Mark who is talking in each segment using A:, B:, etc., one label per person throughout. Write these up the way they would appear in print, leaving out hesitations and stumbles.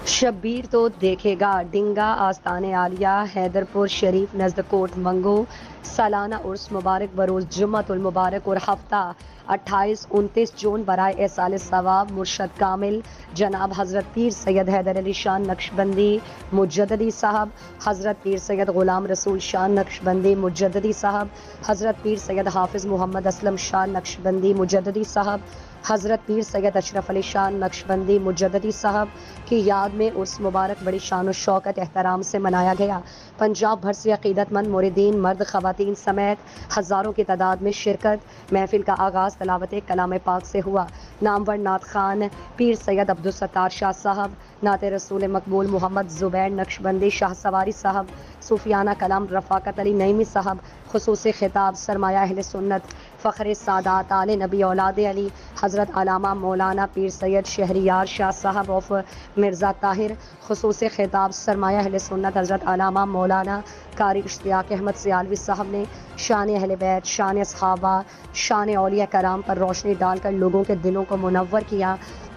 A: شبیر تو دیکھے گا ڈنگا آستان عالیہ حیدرپور شریف نزد کوٹ منگو سالانہ عرس مبارک بروز جمعۃ المبارک اور ہفتہ 28-29 جون برائے ایصال ثواب مرشد کامل جناب حضرت پیر سید حیدر علی شاہ نقشبندی مجددی صاحب، حضرت پیر سید غلام رسول شاہ نقشبندی مجددی صاحب، حضرت پیر سید حافظ محمد اسلم شاہ نقشبندی مجددی صاحب، حضرت پیر سید اشرف علی شاہ نقشبندی مجددی صاحب کی یاد میں عرس مبارک بڑی شان و شوکت احترام سے منایا گیا۔ پنجاب بھر سے عقیدت مند موردین مرد خواتین سمیت ہزاروں کی تعداد میں شرکت۔ محفل کا آغاز تلاوت کلام پاک سے ہوا۔ نامور نعت خوان پیر سید عبدالستار شاہ صاحب، نعت رسول مقبول محمد زبیر نقشبندی شاہ سواری صاحب، صوفیانہ کلام رفاقت علی نعیمی صاحب، خصوصی خطاب سرمایہ اہل سنت فخر سادات آل نبی اولاد علی حضرت علامہ مولانا پیر سید شہریار شاہ صاحب آف مرزا طاہر، خصوصی خطاب سرمایہ اہل سنت حضرت علامہ مولانا قاری اشتیاق احمد سیالوی صاحب نے شان اہل بیت، شان صحابہ، شان اولیاء کرام پر روشنی ڈال کر لوگوں کے دلوں کو منور کیا۔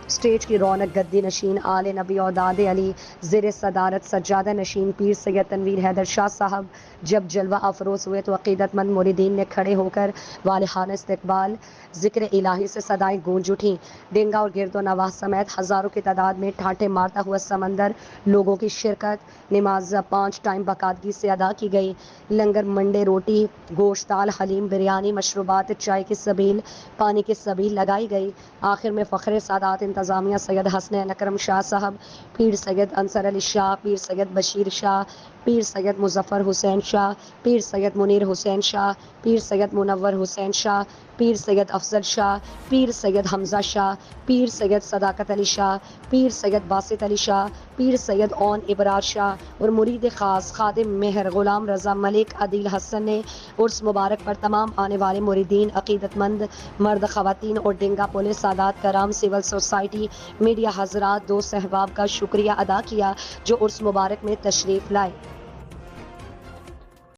A: اسٹیج کی رونق گدی نشین آل نبی اولاد علی زیر صدارت سجادہ نشین پیر سید تنویر حیدر شاہ صاحب جب جلوہ افروز ہوئے تو عقیدت مند موردین نے کھڑے ہو کر والہانہ استقبال ذکر الہی سے صدائیں گونج اٹھیں۔ ڈنگا اور گرد و نواح سمیت ہزاروں کی تعداد میں ٹھاٹھے مارتا ہوا سمندر لوگوں کی شرکت۔ نماز 5 ٹائم باقاعدگی سے ادا کی گئی۔ لنگر منڈے روٹی گوشت دال حلیم بریانی مشروبات چائے کی سبیل پانی کی سبیل لگائی گئی۔ آخر میں فخر سادات انتظامیہ سید حسنین اکرم شاہ صاحب، پیر سید انصر علی شاہ، پیر سید بشیر شاہ، پیر سید مظفر حسین شاہ، پیر سید منیر حسین شاہ، پیر سید منور حسین شاہ، پیر سید افضل شاہ، پیر سید حمزہ شاہ، پیر سید صداقت علی شاہ، پیر سید باسط علی شاہ، پیر سید اون ابرار شاہ اور مرید خاص خادم مہر غلام رضا ملک عدیل حسن نے عرس مبارک پر تمام آنے والے موردین، عقیدت مند مرد خواتین اور ڈنگا پولیس سادات کرام، سول سوسائٹی، میڈیا حضرات، دوست احباب کا شکریہ ادا کیا جو عرس مبارک میں تشریف لائے۔